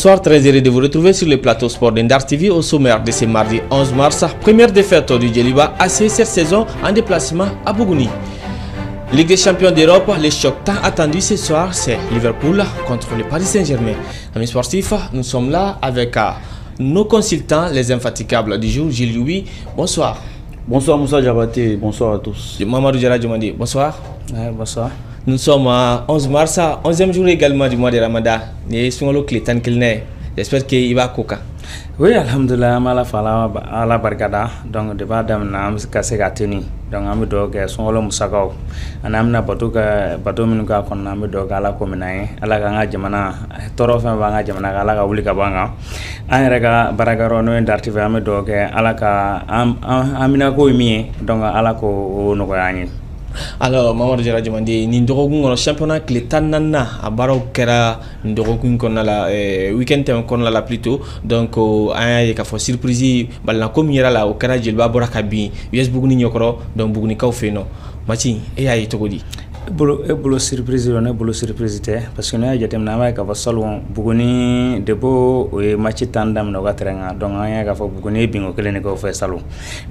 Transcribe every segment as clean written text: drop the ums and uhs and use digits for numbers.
Bonsoir, très heureux de vous retrouver sur le plateau sport d'Indar TV au sommaire de ce mardi 11 mars. Première défaite du Djeliba AC cette saison en déplacement à Bougouni. Ligue des champions d'Europe, le choc tant attendu ce soir, c'est Liverpool contre le Paris Saint-Germain. Amis sportifs, nous sommes là avec nos consultants, les infatigables du jour, Gilles Louis. Bonsoir. Bonsoir Moussa Diabaté, bonsoir à tous. Mamadou Diarra Djomandi, bonsoir. Bonsoir. Nous sommes à 11 mars, 11e jour également du mois de Ramadan. J'espère qu'il va coca. Oui, alhamdulillah, ala barkada. Donc, de badam na am kase gatini. Donc, am do ke songolo musakaw. Anam na batu minuka kon na am do ala ko minaye. Ala nga jamana toro fa nga jamana ala ka wuli ka banga. An rega baragaro no ndartive am do ke ala ka amina ko mi donc ala ko no ko yani. Alors, Mamadou Diarra Djomandi, ni ndogogun le championnat clé tanana à baro kera ndogogun kon la week-end kon la plutôt donc ay ka fo surprise balna comme yera la o kera Djeliba boraka bi yes buguni nyokoro donc buguni kaw feno mati e ay togodi bolo surprise ne bolo surprise te parce que na jatem na ma ka fo salon buguni debo o match tandam no gatrenga donc ay ka fo buguni bingo kele ne ko fe salon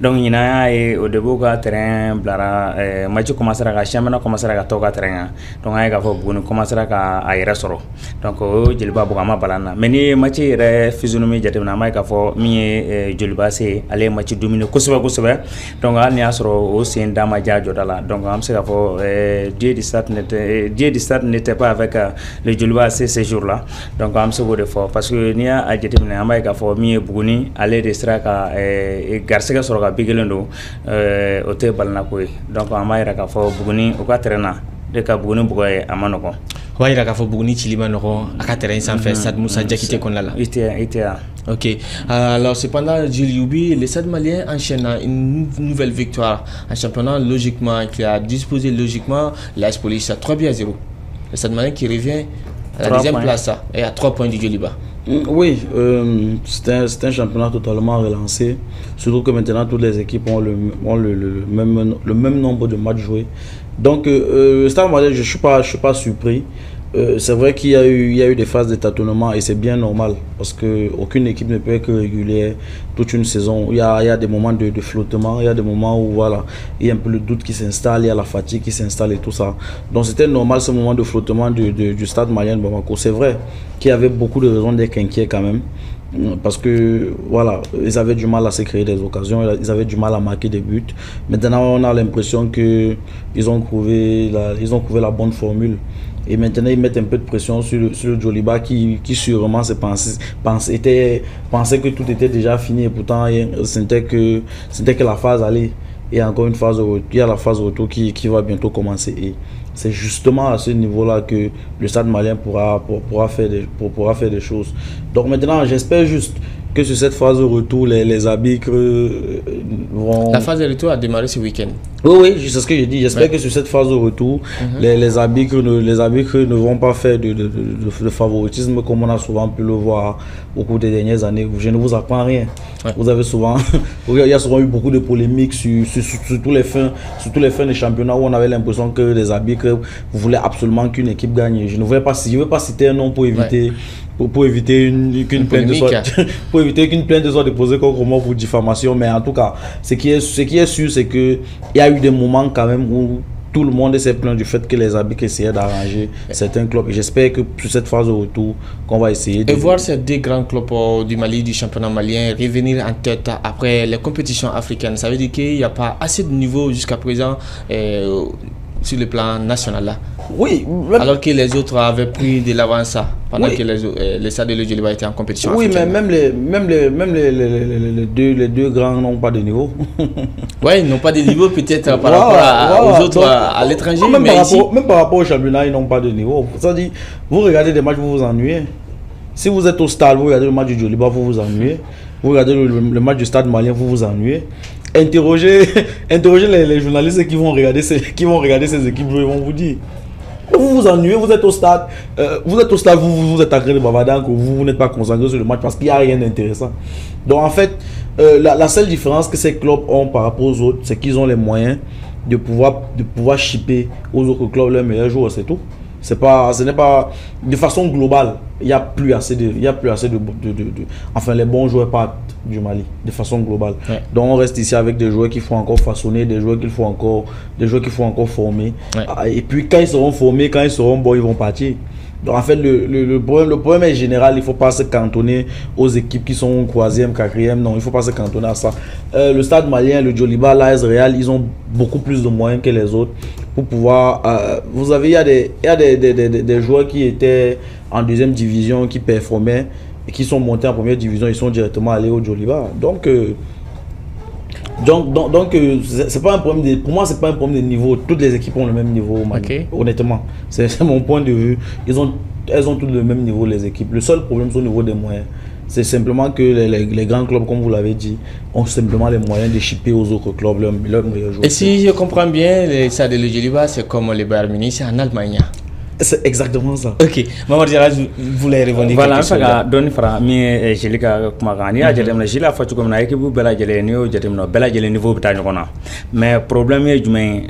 donc ina ay o debo ka terrain blara match commencer à championnat commencer à toka terrain donc ay ka fo buguni commencer à ayra soro donc o Djeliba bugama balana mais ni match re physionomie jatem na ma ka fo mi Djeliba c'est aller match dominer kosoba donc al ni asro o sen dama jajo dala donc am se ka fo Dieu du stade n'était pas avec le Djeliba ces jours-là. Donc, on se voit de fort. Parce que nous avons adjectif, nous avons fait mieux Bougouni, aller de Straka et Garcega sur la Bigelendo, au thé Balnakoui. Donc, on a fait Bougouni au Katerna, de Kabougouni Bougoy à Manoko. Oui, il a fait Bougouni Chilimanoro, à Katerna, sans faire Sad Moussa Djakite qu'on a là. Ok. Alors, cependant, Gilles Louis, le Stade malien enchaîne une nouvelle victoire en championnat, logiquement, qui a disposé logiquement l'AS Police à 3-0. Le Stade malien qui revient à la deuxième place et à 3 points du Djeliba. Oui, c'est un championnat totalement relancé. Surtout que maintenant, toutes les équipes ont le même nombre de matchs joués. Donc, le Stade malien, je ne suis pas surpris. C'est vrai qu'il y a eu des phases de tâtonnement et c'est bien normal parce qu'aucune équipe ne peut être régulière toute une saison. Il y a des moments de flottement, il y a des moments où voilà, il y a un peu le doute qui s'installe, il y a la fatigue qui s'installe et tout ça. Donc c'était normal ce moment de flottement du Stade malien de Bamako. C'est vrai qu'il y avait beaucoup de raisons d'être inquiets quand même. Parce que voilà, ils avaient du mal à se créer des occasions, ils avaient du mal à marquer des buts. Maintenant, on a l'impression qu'ils ont trouvé la bonne formule. Et maintenant, ils mettent un peu de pression sur le Djeliba qui sûrement pensait que tout était déjà fini. Et pourtant, c'était que la phase allait. Et encore une phase, il y a la phase retour qui va bientôt commencer. Et c'est justement à ce niveau-là que le Stade malien pourra faire des choses. Donc maintenant, j'espère juste que sur cette phase de retour, les arbitres vont... La phase de retour a démarré ce week-end. Oui, c'est ce que j'ai dit. J'espère que sur cette phase de retour, les arbitres ne vont pas faire de favoritisme comme on a souvent pu le voir au cours des dernières années. Je ne vous apprends rien. Ouais. Vous avez souvent... il y a souvent eu beaucoup de polémiques sur tous les fins de championnat où on avait l'impression que les arbitres voulaient absolument qu'une équipe gagne. Je ne veux pas citer un nom pour éviter... Pour éviter qu'une plainte soit déposée contre moi pour diffamation, mais en tout cas, ce qui est sûr, c'est qu'il y a eu des moments quand même où tout le monde s'est plaint du fait que les arbitres essayaient d'arranger certains clubs. J'espère que sur cette phase de retour, qu'on va essayer de... Et voir ces deux grands clubs du Mali, du championnat malien, revenir en tête après les compétitions africaines, ça veut dire qu'il n'y a pas assez de niveau jusqu'à présent sur le plan national là. Oui. Alors que les autres avaient pris de l'avance pendant que les Stades de Djeliba étaient en compétition africaine. Oui, mais même les deux grands n'ont pas de niveau. Oui, ils n'ont pas de niveau peut-être par rapport aux autres à l'étranger. Même par rapport au championnat, ils n'ont pas de niveau. Ça dit, vous regardez des matchs, vous vous ennuyez. Si vous êtes au stade, vous regardez le match du Djeliba, vous vous ennuyez. Vous regardez le match du Stade malien, vous vous ennuyez. Interrogez les journalistes qui vont regarder ces équipes, ils vont vous dire. Vous vous ennuyez, vous êtes au stade, vous êtes en train de bavarder, vous n'êtes pas concentré sur le match parce qu'il n'y a rien d'intéressant. Donc en fait, la seule différence que ces clubs ont par rapport aux autres, c'est qu'ils ont les moyens de pouvoir shipper aux autres clubs leurs meilleurs joueurs, c'est tout. Ce n'est pas de façon globale. Il n'y a plus assez de, enfin, les bons joueurs partent du Mali de façon globale. Ouais. Donc on reste ici avec des joueurs qu'il faut encore façonner, des joueurs qu'il faut encore former. Ouais. Et puis quand ils seront formés, quand ils seront bons, ils vont partir. Donc en fait, le problème est général. Il ne faut pas se cantonner aux équipes qui sont 3e, 4e. Non, il ne faut pas se cantonner à ça. Le Stade malien, le Djoliba, l'AS Real, ils ont beaucoup plus de moyens que les autres pour pouvoir... vous avez, il y a des joueurs qui étaient en 2e division, qui performaient et qui sont montés en 1re division. Ils sont directement allés au Djoliba. Donc c'est pas un problème pour moi, c'est pas un problème de niveau. Toutes les équipes ont le même niveau, okay. Honnêtement. C'est mon point de vue. Elles ont toutes le même niveau, les équipes. Le seul problème, c'est au niveau des moyens. C'est simplement que les grands clubs, comme vous l'avez dit, ont simplement les moyens de chipper aux autres clubs leurs meilleurs joueurs. Et si je comprends bien, le Stade de Djoliba, c'est comme le Bayern Munich, c'est en Allemagne. C'est exactement ça. Ok. Mamadou Diarra, vous voulez revendiquer quelque chose? Voilà, Doni Fra, mi Jelika Kumagani, a Jedem Jila Fatu comme na équipe Bela Jele Neo, Jedem no Bela Jele niveau bita ñokona. Mais problème est jumen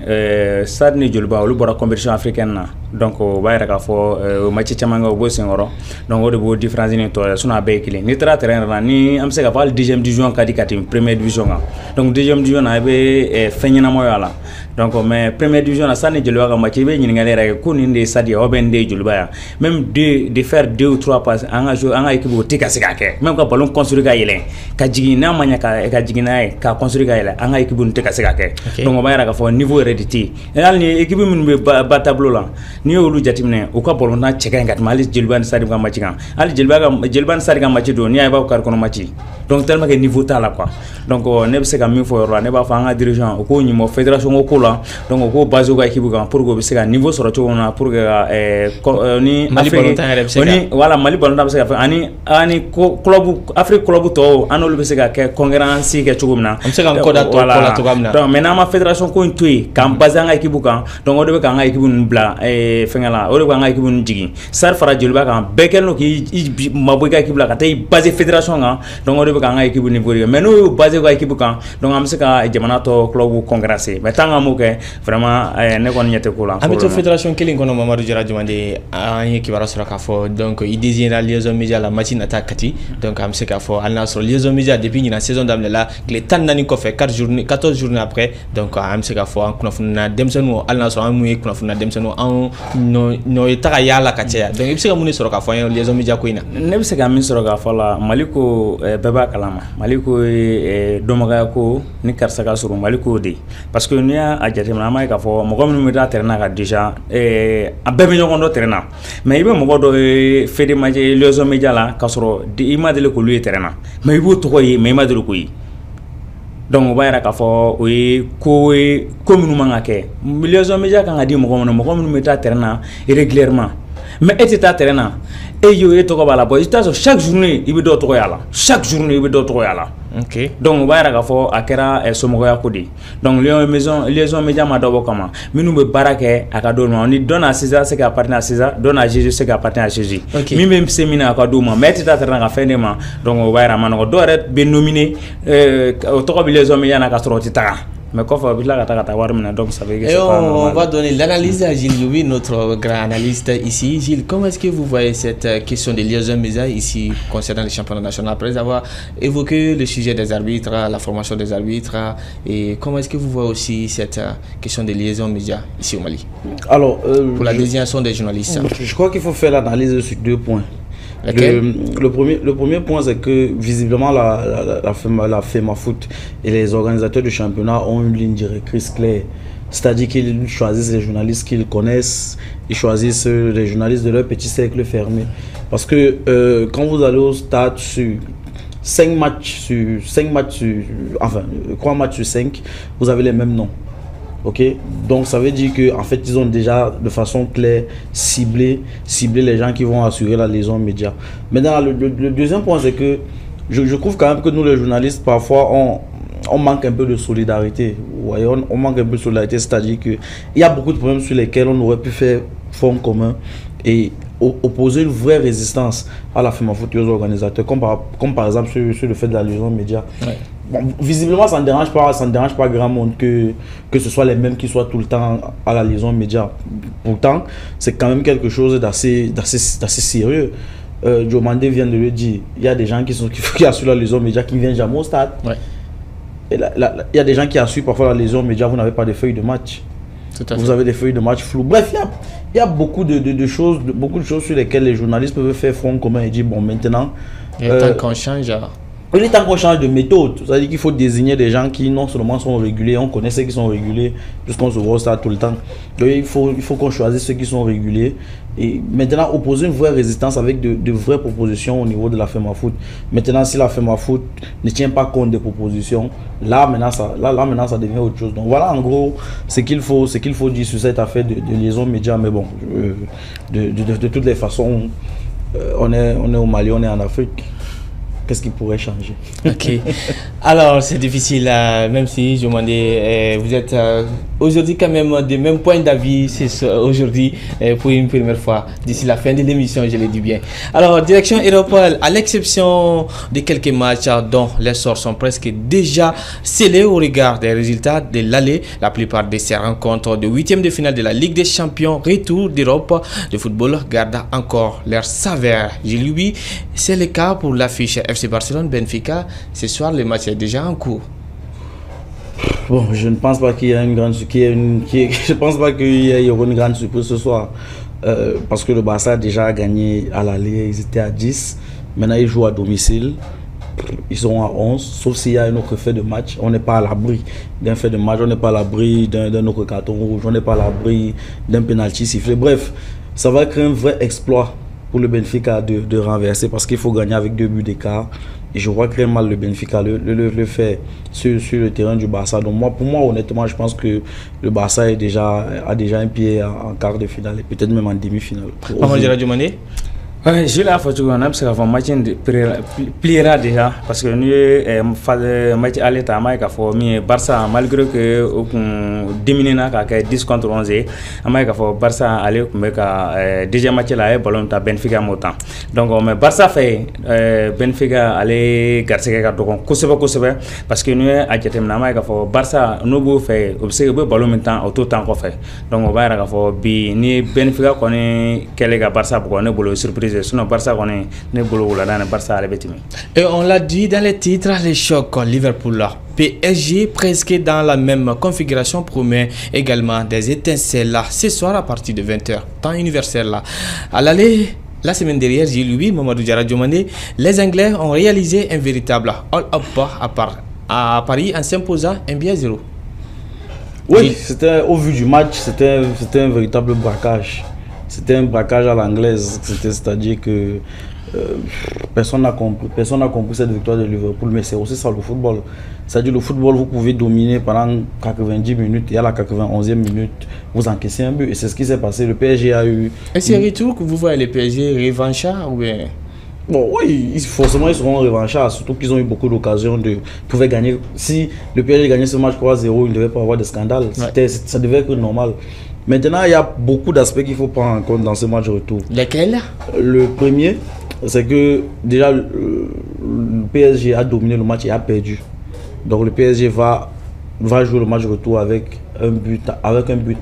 Stade ni Djoliba lu bora compétition africaine na. Donc o bayra ka fo match chamanga o bosengoro. Donc o de bo différence ni to suna be kile. Ni tra terrain na ni am se ka fal 2e division kadi katim première division ga. Donc 2e division na be fenyina moyala. Donc mais première division na Stade ni Djoliba ka match be ñingale rek ko ni ndé Stade Obende Djoliba même de faire 2 ou 3 passes en équipe au tika sikake même quand ballon construit ga yele ka jigina manya ka jigina ka construit ga yele en équipe on tika sikake donc on va yara ka fo niveau hérédité et ni équipe mun be ba tableau là ni olu jatimne o ka ballon na cheka ngat mali Djoliba Stade ga match kan ali Djoliba Stade ga match do ni ay ba ko kono match donc tellement que niveau ta là quoi donc ne be se ka mi fo ro ne ba fa nga dirigeant ko ni mo fédération ko là donc ko base ga équipe ga pour go be se ka niveau soro to na pour ni Mali Afrique voilà Mali ballon da se ka ani club Afrique club to anolu be se ka ke concurrence ke chugumna am se ka ko da to ko la to gamna donc maintenant ma fédération ko intui kam base nga équipe kan donc o de be ka nga équipe nu bla fengala o de ka nga équipe nu jigi sar fara Djoliba kan bekel no ki mabo ga équipe la ka tay base fédération nga donc o de be ka nga équipe ni bori mais no base ga équipe kan donc am se ka jamana to club concurrence mais tanga mo ke vraiment ne kon ñete ko la am to fédération kelin kono Mamadou Diarra Jumande an qui va sur Kafo donc il désigne la liaison média la machine attaque kati donc am se Kafo al nasro liaison média depuis la saison d'amle là les tan nani ko fait 14 journées après donc am se Kafo an kunafuna demsenu al nasro an mu kunafuna demsenu an no itaka yala katia donc il se ka muni sur Kafo liaison média ko ina ne se ka min sur Kafo la maliko beba kalama maliko domaga ko ni karsa ka suru maliko de parce que ni a jatemna ma Kafo mo ko mi da terna ka déjà bebe ñokondo terrain mais ibe mo do fede ma liaison média la kasoro di imadele ko lui terrain mais ibo to ko yi mais imadele ko yi donc o bayra ka fo o ko commune ma ngake liaison média kan adi mo ko meta terrain régulièrement mais était à terrain et yo e to ko bala boy chaque journée ibe do to ko yala chaque journée ibe do to ko yala ok donc o bayra ka fo akera somogo yakudi donc liaison média ma do kama minu be barake akado no ni dona César c'est ka appartenir à César dona Jésus c'est ka appartenir à Jésus mi même semina akado ma mais tata terrain ka fende ma donc o bayra ma no do ret be nominé to ko liaison média na ka soroti taka mais quoi faut donc ça veut dire que on va donner l'analyse à Gilles Louis, notre grand analyste ici. Gilles, comment est-ce que vous voyez cette question de liaison média ici concernant les championnats nationaux après avoir évoqué le sujet des arbitres, la formation des arbitres et comment est-ce que vous voyez aussi cette question de liaison média ici au Mali? Alors pour la désignation des journalistes. Je crois qu'il faut faire l'analyse sur 2 points. Le premier point, c'est que visiblement la FEMAFOOT et les organisateurs du championnat ont une ligne directrice claire. C'est-à-dire qu'ils choisissent les journalistes qu'ils connaissent, ils choisissent les journalistes de leur petit cercle fermé. Parce que quand vous allez au stade sur 3 matchs sur 5, vous avez les mêmes noms. Ok, donc ça veut dire que en fait ils ont déjà de façon claire ciblé les gens qui vont assurer la liaison média. Maintenant le deuxième point, c'est que je trouve quand même que nous les journalistes parfois on manque un peu de solidarité. Vous voyez, on manque un peu de solidarité, c'est-à-dire que il y a beaucoup de problèmes sur lesquels on aurait pu faire front commun et opposer une vraie résistance à la FEMAFOOT et aux organisateurs, comme par exemple sur le fait de la liaison média. Ouais. bon, visiblement, ça ne dérange pas grand monde que ce soit les mêmes qui soient tout le temps à la liaison média. Pourtant, c'est quand même quelque chose d'assez sérieux. Diomandé vient de le dire. Il y a des gens qui assurent la liaison média qui ne viennent jamais au stade. Ouais. Et il y a des gens qui assurent parfois la liaison média, vous n'avez pas de feuilles de match. Vous avez des feuilles de match floues. Bref, il y a beaucoup de choses sur lesquelles les journalistes peuvent faire front commun et dire bon, maintenant. Il est temps qu'on change. Il est temps qu'on change de méthode. C'est-à-dire qu'il faut désigner des gens qui non seulement sont réguliers, on connaît ceux qui sont réguliers, puisqu'on se voit ça tout le temps. Donc il faut qu'on choisisse ceux qui sont réguliers. Et maintenant, opposer une vraie résistance avec de vraies propositions au niveau de la FEMAFOOT. Maintenant, si la FEMAFOOT ne tient pas compte des propositions, là maintenant, ça devient autre chose. Donc voilà, en gros, ce qu'il faut dire sur cette affaire de liaison média. Mais bon, de toutes les façons, on est au Mali, on est en Afrique. Qu'est-ce qui pourrait changer? Ok. Alors, c'est difficile, même si je demandais, vous êtes aujourd'hui quand même des mêmes points d'avis aujourd'hui pour une première fois, d'ici la fin de l'émission, je l'ai dit bien. Alors, direction Europe, à l'exception de quelques matchs dont les sorts sont presque déjà scellés au regard des résultats de l'aller, la plupart de ces rencontres de huitième de finale de la Ligue des Champions, retour d'Europe de football, gardent encore leur saveur. J'ai lu, c'est le cas pour l'affiche FC Barcelone-Benfica. Ce soir, le match est déjà en cours. Bon, je ne pense pas qu'il y ait je pense pas qu'il y aura une grande surprise ce soir. Parce que le Barça a déjà gagné à l'aller, ils étaient à 10. Maintenant, ils jouent à domicile. Ils sont à 11, sauf s'il y a un autre fait de match. On n'est pas à l'abri d'un fait de match, on n'est pas à l'abri d'un autre carton rouge, on n'est pas à l'abri d'un penalty sifflé. Bref, ça va être un vrai exploit pour le Benfica de renverser parce qu'il faut gagner avec 2 buts d'écart. Et je vois très mal le Benfica le fait sur le terrain du Barça. Donc pour moi, honnêtement, je pense que le Barça a déjà un pied en quart de finale et peut-être même en demi-finale. Comment dire du Mané? Je l'ai fait on a observé un match pliera déjà parce que nous match aller à Maïka for mi Barça malgré que aucun dominé na ka 10 contre 11 Maïka for Barça aller comme ka déjà match là ballon ta Benfica montant donc mais Barça fait Benfica aller garcer ka donc koseba parce que nous a jetem na Maïka for Barça no bo fait observer ballon maintenant auto temps qu'on fait donc on va ra for bi ni Benfica connaît quel ga Barça pour connaît bolo surprise. Sinon Barça connaît ne bolo la dans Barça à l'ébétime. Et on l'a dit dans les titres, les chocs Liverpool PSG presque dans la même configuration promet également des étincelles là ce soir à partir de 20h temps universel là. À l'aller la semaine dernière, j'ai lu Mamadou Diarra Diomandé, les Anglais ont réalisé un véritable all-up à Paris en s'imposant 1-0. Oui, c'était au vu du match, c'était un véritable braquage. C'était un braquage à l'anglaise, c'est-à-dire que personne n'a compris cette victoire de Liverpool, mais c'est aussi ça le football. C'est-à-dire le football, vous pouvez dominer pendant 90 minutes et à la 91e minute, vous encaissez un but. Et c'est ce qui s'est passé. Le PSG a eu... Et c'est retour que vous voyez les PSG revanchards ou bien... Bon, oui, forcément ils seront revanchards, surtout qu'ils ont eu beaucoup d'occasions de pouvoir gagner. Si le PSG gagnait ce match 3-0, il ne devait pas avoir de scandale. Ouais. Ça devait être normal. Maintenant, il y a beaucoup d'aspects qu'il faut prendre en compte dans ce match retour. Lesquels? Le premier, c'est que déjà le PSG a dominé le match et a perdu. Donc le PSG va jouer le match retour avec un but à rattraper.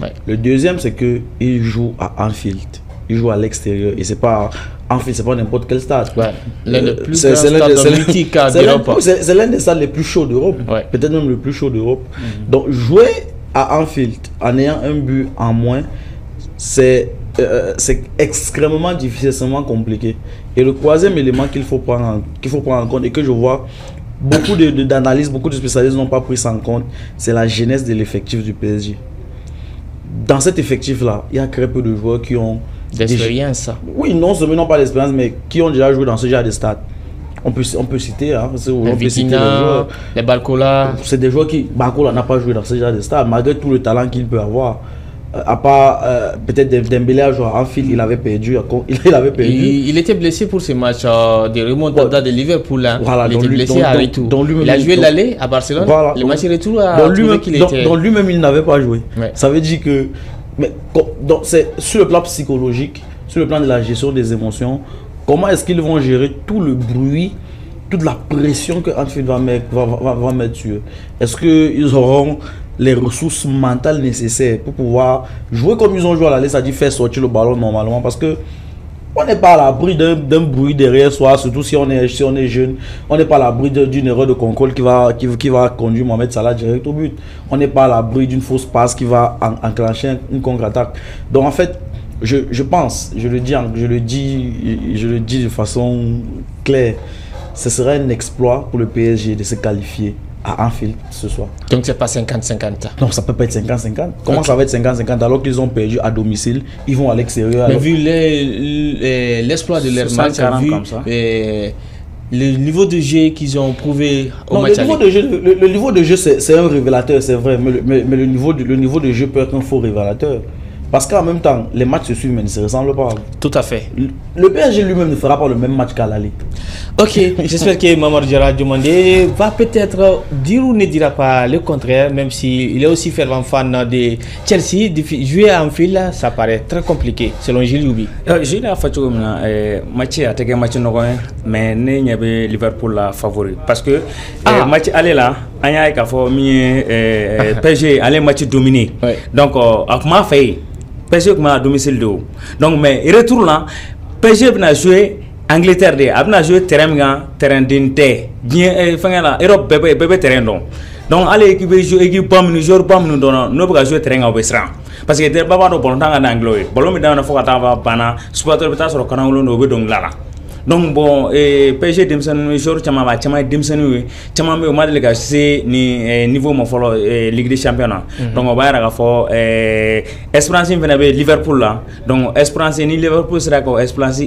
Ouais. Le deuxième, c'est que il joue à Anfield. Il joue à l'extérieur et c'est pas Anfield, c'est pas n'importe quel stade. Ouais. L'un des plus grands stades mythiques d'Europe. C'est l'un des stades les plus chauds d'Europe. Ouais. Peut-être même le plus chaud d'Europe. Donc jouer à Anfield en ayant un but en moins, c'est extrêmement difficile, extrêmement compliqué. Et le troisième élément qu'il faut prendre en compte et que je vois beaucoup d'analystes, beaucoup de spécialistes n'ont pas pris ça en compte, c'est la jeunesse de l'effectif du PSG. Dans cet effectif-là, il y a très peu de joueurs qui ont d'expérience. Oui, non seulement n'ont pas d'expérience, mais qui ont déjà joué dans ce genre de stade. On peut citer, hein, les Barcola. C'est des joueurs qui... Barcola n'a pas joué dans ce genre de stade, malgré tout le talent qu'il peut avoir. À part peut-être Dembélé a joué à Anfield, il avait perdu. Il était blessé pour ce match de remontada de Liverpool. Hein. Voilà, il était blessé à retour. Il a joué l'aller à Barcelone. Voilà, le match retour à donc lui-même il n'avait pas joué. Ouais. Ça veut dire que c'est sur le plan psychologique, sur le plan de la gestion des émotions, comment est-ce qu'ils vont gérer tout le bruit toute la pression que Anfield va mettre sur eux. Est-ce qu'ils auront les ressources mentales nécessaires pour pouvoir jouer comme ils ont joué à l'aller, c'est-à-dire faire sortir le ballon normalement, parce que on n'est pas à l'abri d'un bruit derrière soi, surtout si on est jeune. On n'est pas à l'abri d'une erreur de contrôle qui va conduire Mohamed Salah direct au but. On n'est pas à l'abri d'une fausse passe qui va enclencher une contre-attaque. Donc en fait, je pense, je le dis de façon claire, ce serait un exploit pour le PSG de se qualifier à Anfield ce soir. Donc c'est pas 50-50? Non, ça peut pas être 50-50. Comment ça va être 50-50 alors qu'ils ont perdu à domicile, ils vont à l'extérieur. Mais vu l'exploit de leur match, vu le niveau de jeu qu'ils ont prouvé au match aller. Le niveau de jeu c'est un révélateur, c'est vrai, mais le niveau de jeu peut être un faux révélateur. Parce qu'en même temps, les matchs se suivent mais ne se ressemblent pas. Tout à fait. Le PSG lui-même ne fera pas le même match qu'à l'aller. Ok, j'espère que Mamadou Diarra Diomandé va peut-être dire ou ne dira pas le contraire, même s'il est aussi fervent fan de Chelsea. Jouer à Anfield, ça paraît très compliqué, selon Gilles Youbi. Gilles a fait match mais il y avait Liverpool la favori. Parce que match aller là, il y a PSG, aller match dominé. Donc, à comment faire PSG à domicile de haut. Donc, mais retour là, PSG va jouer Angleterre, va jouer terrain d'Inter. Europe, bébé terrain donc. Donc, allez, qui veut jouer, qui peut jouer, nous pouvons jouer terrain au Western. Parce que des babas de bon temps en anglais. Ballon me donne faut qu'attendre pana. Supporter peut-être sur le canal où nous donc là. Donc bon, PSG Dimson jour chama ba chama Dimson oui chama me o madele ga c'est ni niveau mo follow Ligue des Champions. Donc on va ra fo Espérance vient avec Liverpool là. Donc Espérance ni Liverpool sera ko Espérance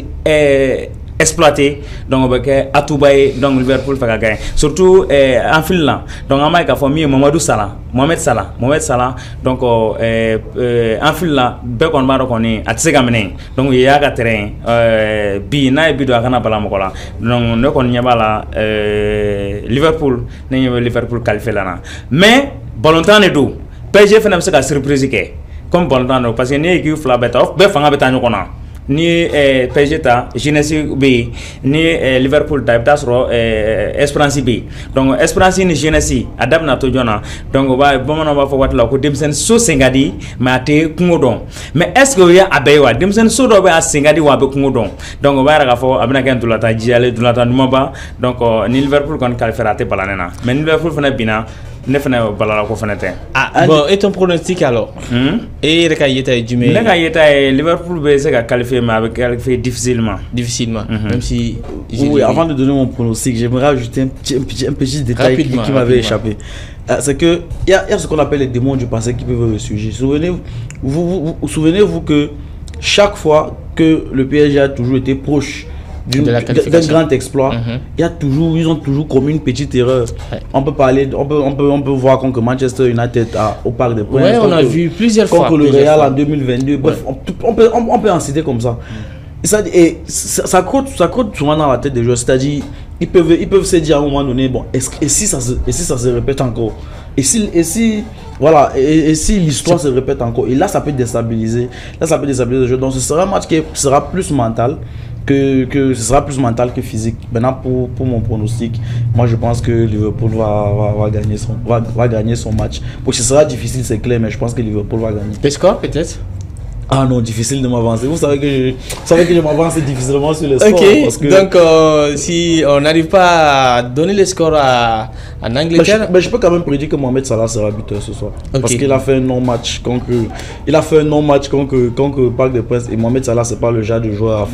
exploité donc avec Atoubaye donc Liverpool fait gagner surtout Anfield là. Donc on a ka mi Mohamed Salah donc Anfield là be kon ba ko ni atsega menen donc il y a terrain bi na bi do kana bala mokola donc ne kon nyabala Liverpool ne Liverpool qualifié là mais volontaire ne do PSG fait na surprise ke comme volontaire parce que ne équipe fla beta be fanga beta nyokona ni PSG ta Jeunesse B ni Liverpool ta beta sur Espérance B donc Espérance ni Jeunesse adab na to jona donc ba bomana ba fo watla ko demsen so sengadi ma te kungodon mais est-ce que ya abewa demsen so do ba sengadi wa be kungodon donc ba ra fo abina kan dulata jiale dulata numaba donc ni Liverpool kon qualifiera balanena mais Liverpool fana bina ne fana balala ko fana te bon et ton pronostic alors et reka yeta jumé nega yeta Liverpool be se ka qualifier mais avec qualifier difficilement même si oui avant de donner mon pronostic j'aimerais ajouter un petit détail qui m'avait échappé. C'est que il y a ce qu'on appelle les démons du passé qui peuvent ressurgir. Souvenez-vous que chaque fois que le PSG a toujours été proche d'un grand exploit, ils ont toujours commis une petite erreur. On peut voir contre Manchester United au Parc des Princes. Ouais, on a vu plusieurs fois. Contre le Real en 2022. Bref, on peut en citer comme ça. Et ça coûte souvent dans la tête des joueurs. C'est-à-dire, ils peuvent se dire à un moment donné, bon, et si ça se répète encore, et si l'histoire se répète encore, et là ça peut déstabiliser le jeu. Donc ce sera un match qui sera plus mental que physique. Maintenant pour mon pronostic, moi je pense que Liverpool va gagner son match. Donc ce sera difficile, c'est clair, mais je pense que Liverpool va gagner. Le score peut-être? Ah non, difficile de m'avancer. Vous savez que je m'avance difficilement sur le score. Ok, parce que donc si on n'arrive pas à donner le score en Angleterre... Mais je peux quand même prédire que Mohamed Salah sera buteur ce soir. Parce qu'il a fait un non-match contre Parc des Princes. Et Mohamed Salah, c'est pas le genre de joueur à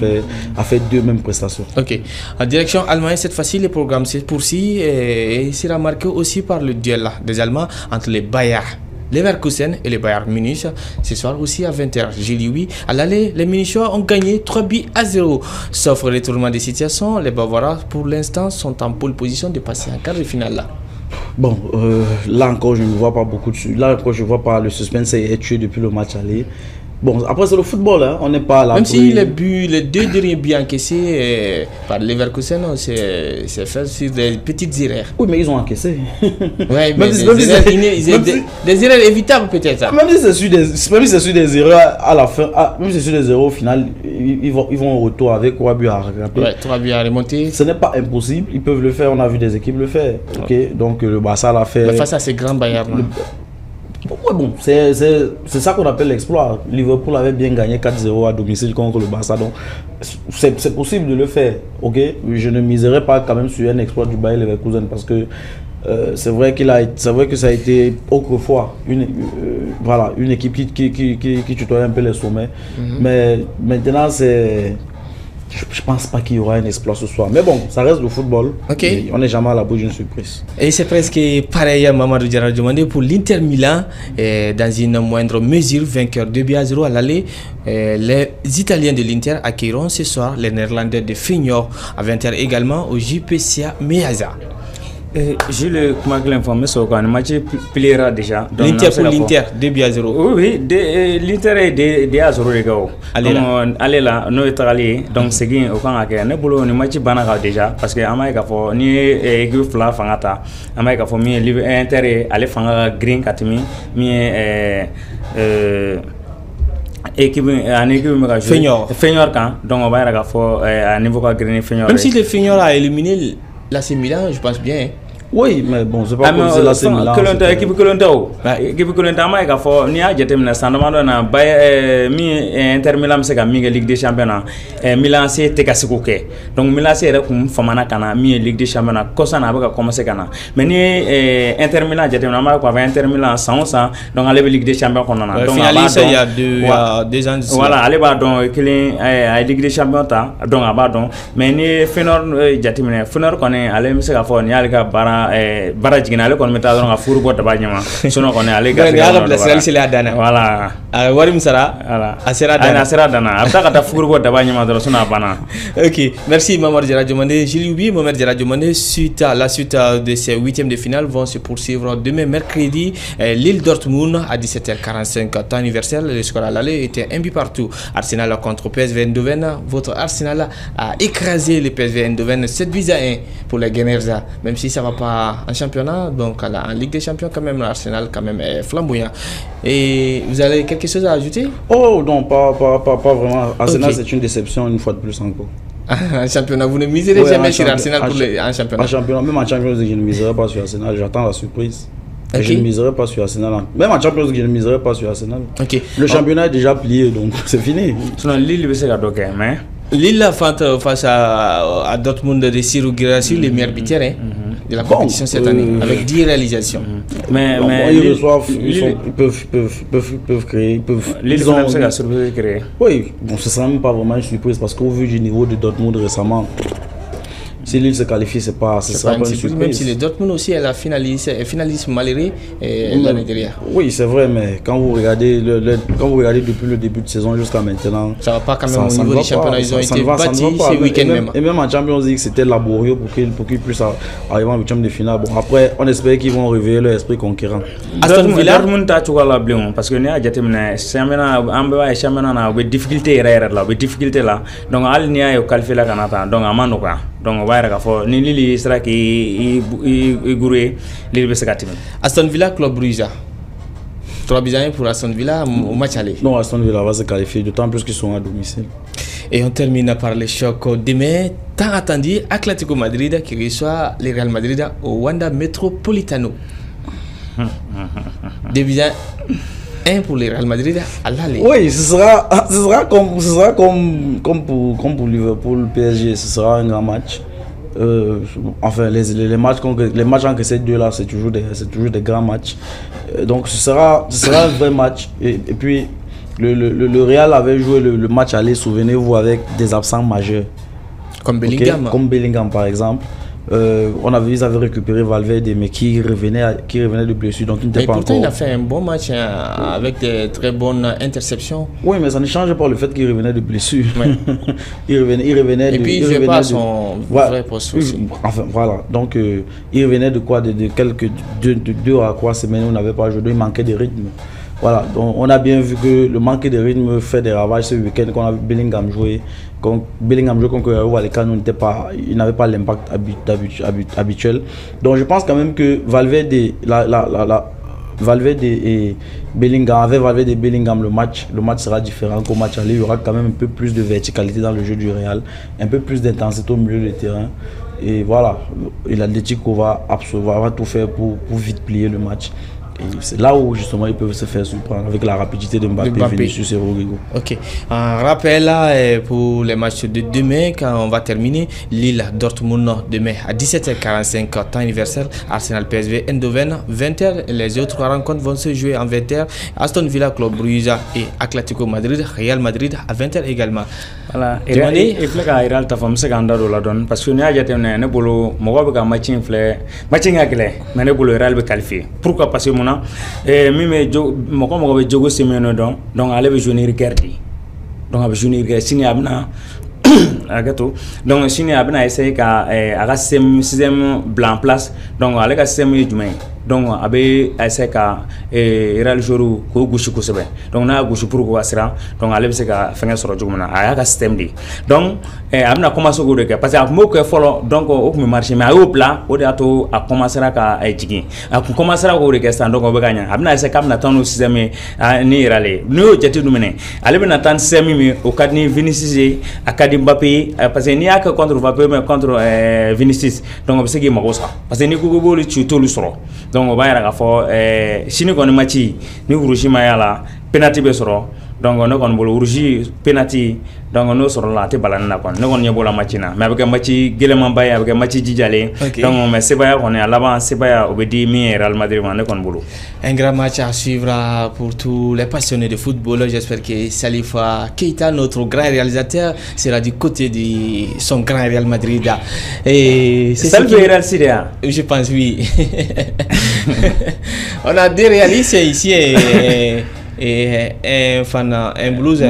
faire deux mêmes prestations. Ok. En direction Allemagne, cette fois-ci, le programme s'est poursuivi et sera marqué aussi par le duel des Allemands entre les Bayer Leverkusen et les Bayern Munich. Ce soir aussi à 20h. J'ai dit oui. À l'aller, les Munichois ont gagné 3-0. Sauf retournement des situations, les Bavarois pour l'instant sont en pole position de passer en quart de finale là. Bon, là encore je ne vois pas beaucoup de... Là encore je vois pas, le suspense est tué depuis le match aller. Bon, après c'est le football, hein. On n'est pas là. Même si les deux derniers buts encaissés par Leverkusen, c'est fait sur des petites erreurs. Oui, mais ils ont encaissé. Oui, mais des erreurs évitables peut-être. Même si c'est sur des erreurs à la fin, même si c'est sur des erreurs au final, ils vont au retour avec 3 buts à rattraper. Ouais, 3 buts à remonter. Ce n'est pas impossible, ils peuvent le faire. On a vu des équipes le faire. Ok, donc le Barça l'a fait. Mais face à ces grands Bayern. Ouais, bon, c'est ça qu'on appelle l'exploit. Liverpool avait bien gagné 4-0 à domicile contre le Barça, donc c'est possible de le faire. Ok, je ne miserai pas quand même sur un exploit du Bayer Leverkusen parce que c'est vrai que ça a été autrefois une équipe qui tutoie un peu les sommets, mais maintenant je pense pas qu'il y aura un exploit ce soir. Mais bon, ça reste le football. Okay. On n'est jamais à l'abri d'une surprise. Et c'est presque pareil à Mamadou Diarra demandé pour l'Inter Milan. Dans une moindre mesure, vainqueur 2-0 à l'aller. Les Italiens de l'Inter accueilleront ce soir les Néerlandais de Feyenoord à 20h également au JPCA Meazza. Jules, comment l'informer sur le match pliera déjà. L'Inter pour l'Inter, 2-0. Oui, l'Inter est 2-0 les gars. Allez là, nous sommes allés. Donc c'est qui au camp à quel niveau le match banara déjà parce que Amaï Kafo ni équipe fla fangata. Amaï Kafo mi Inter allez fanga green katimi mi équipe en équipe me Feyenoord quand donc on va y avoir à niveau green Feyenoord. Même si le Feyenoord a éliminé l'AC Milan, je pense bien. Oui, mais bon, c'est pas comme c'est l'AC Milan. Équipe Colonta, mais il faut ni à jeter na sandamano na mi Inter Milan c'est comme Ligue des Champions. Milan c'est tekasikuke. Donc Milan c'est comme famana kana mi Ligue des Champions. Cosa na ba commencer kana. Mais ni Inter Milan jeter na ma quoi Inter Milan 100 donc aller Ligue des Champions qu'on a. Donc finaliste il y a 2 ans. Voilà, aller ba donc killing Ligue des Champions ta donc abadon. Mais ni Feyenoord jeter na Feyenoord connaît aller mi c'est ka fo ni aller ka bara jigina le kon meta don furu bo daba nyama sono kon ale ga voilà warim sara voilà asera dana abta kata furu bo daba nyama do sona bana. OK, merci Mamadou Diarra Diomandé. Julie Mamadou Diarra Diomandé, suite de ces huitièmes de finale vont se poursuivre demain mercredi. Lille Dortmund à 17h45 temps anniversaire, le score à l'aller était un but partout. Arsenal contre PSV Eindhoven, votre Arsenal a écrasé le PSV Eindhoven 7-1 pour les Gunners, même si ça va pas en championnat, donc en Ligue des Champions quand même l'Arsenal quand même est flamboyant. Et vous avez quelque chose à ajouter? Oh non, pas vraiment. Arsenal c'est une déception une fois de plus encore. En championnat, vous ne miserez jamais sur Arsenal en championnat. En championnat, même en Champions League, je ne miserai pas sur Arsenal. J'attends la surprise. Okay. Je ne miserai pas sur Arsenal. Même en Champions League, je ne miserai pas sur Arsenal. Okay. Le championnat est déjà plié, donc c'est fini. Sinon, Lille, c'est la doque, mais... Lille face à Dortmund de Ciro Guirassy, les meilleurs buteurs de la compétition cette année, avec 10 réalisations. Mais ils reçoivent, ils peuvent créer. Lille ont la surprise créée. Oui, bon, ce ne sera même pas vraiment une surprise parce qu'au vu du niveau de Dortmund récemment, si Lille se qualifie, ce sera pas une surprise. Même si le Dortmund aussi est finaliste malheureux l'année derrière. Oui, c'est vrai, mais quand vous regardez depuis le début de saison jusqu'à maintenant, ça va pas quand même au niveau des championnats. Ils ont été battus ce week-end même. Et même en Champions League, c'était laborieux pour qu'ils puissent arriver en huitième de finale. Bon, après, on espère qu'ils vont réveiller leur esprit conquérant. Aston Villa, Dortmund a toujours la blâme parce que nous avons déterminé championnat na difficulté là. Donc al n'y a qualifié la Canada. Donc amano quoi. Donc on va dire que ni Lille sera qui gouré Lille be sekatime. Aston Villa Club Brugge. 3-1 pour Aston Villa au match aller. Non, Aston Villa va se qualifier d'autant plus qu'ils sont à domicile. Et on termine par le choc demain tant attendu Atlético Madrid qui reçoit le Real Madrid au Wanda Metropolitano. 2-1 pour le Real Madrid à l'aller. Oui, ce sera comme pour Liverpool, PSG, ce sera un grand match. Enfin, les matchs entre ces deux-là, c'est toujours des grands matchs. Donc, ce sera un vrai match. Et puis, le Real avait joué le match aller, souvenez-vous, avec des absents majeurs. Comme Bellingham. Okay? Comme Bellingham, par exemple. Ils avaient récupéré Valverde, mais qui revenait de blessure, donc il n'était pas pourtant, encore. il a fait un bon match avec des très bonnes interceptions. Oui, mais ça ne change pas le fait qu'il revenait de blessure. Ouais. il revenait. Et puis il ne jouait pas à son vrai poste aussi. Enfin, voilà. Donc il revenait de quoi, de quelques 2 à 3 semaines où on n'avait pas joué, il manquait de rythme. Voilà, donc on a bien vu que le manque de rythme fait des ravages ce week-end quand on a vu Bellingham jouer. Quand Bellingham jouait contre Vallecano, il n'avait pas l'impact habituel. Donc je pense quand même que Valverde et Bellingham, avec Valverde et Bellingham, le match sera différent qu'au match aller. Il y aura quand même un peu plus de verticalité dans le jeu du Real, un peu plus d'intensité au milieu du terrain. Et voilà, l'Atlético va tout faire pour vite plier le match. Et c'est là où justement ils peuvent se faire surprendre avec la rapidité de Mbappé, Vinicius et Rodrigo. Ok. Un rappel là pour les matchs de demain quand on va terminer. Lille Dortmund demain à 17h45 temps universel. Arsenal PSV Eindhoven 20h. Les autres rencontres vont se jouer en 20h. Aston Villa Club Brugge et Atlético Madrid Real Madrid à 20h également. Voilà. Et il ka Real ta fam se ganda do la don parce que ne ajate ne bolo mo ba ka matching akle mais ne bolo Real be qualifié. Pourquoi? Parce que mime moko be jogo semeno donc ale be journée gardi donc abe journée gardi sini abna agato donc sini abna essayer ka aga système blanc place donc ale ka système jumay donc abe essayer ka Real joru ko gushi ko sebe donc na gushi pour ko asira donc ale be se ka fenga soro jugumana aya ka système di donc amna commencer go de parce que mo ko follow donc o ko marché mais ayo plat o de ato a commencer ka jigi a commencer ko de stand donc o be gagner amna essayer kam na tanu système ni Real ni o jeti dumene ale be na tan système mi o kadni Vinicius akadi Mbappé parce que ni aka contre Mbappé mais contre Vinicius donc o be se gi mako sa parce que ni ko go li ci tolu soro donc on va y aller à sini koni matchi ni Hiroshima yala penalty be soro donc on a bolo Urugi penalty donc on soro la te balana kon ne kon yebola matchina mais avec matchi Guilherme Mbaye avec matchi Djidjalé donc mais Sebaya on est à l'avant Sebaya obedi mi Real Madrid on kon bolo un grand match à suivre pour tous les passionnés de football. J'espère que Salifa Keita, notre grand réalisateur, sera du côté de son grand Real Madrid. Et c'est ça Real Syria. Je pense oui. On a des réalistes ici et un fan, un blues.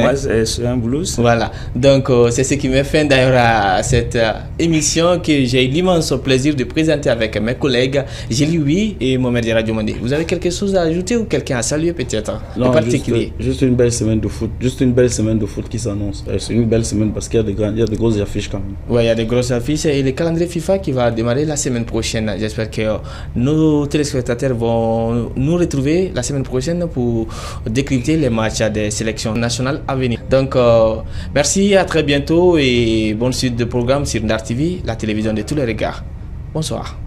C'est un blues. Voilà. Donc c'est ce qui me fait d'ailleurs à cette émission que j'ai l'immense plaisir de présenter avec mes collègues Jéli et Mohamed Radioumandé. Vous avez quelque chose à ajouter ou quelqu'un à saluer peut-être en particulier? Juste une belle semaine de foot. Juste une belle semaine de foot qui s'annonce. C'est une belle semaine parce qu'il y a de grosses affiches quand même. Oui, il y a de grosses affiches et le calendrier FIFA qui va démarrer la semaine prochaine. J'espère que nos téléspectateurs vont nous retrouver la semaine prochaine pour décrypter les matchs des sélections nationales à venir. Donc, merci, à très bientôt et bonne suite de programme sur Ndar TV, la télévision de tous les regards. Bonsoir.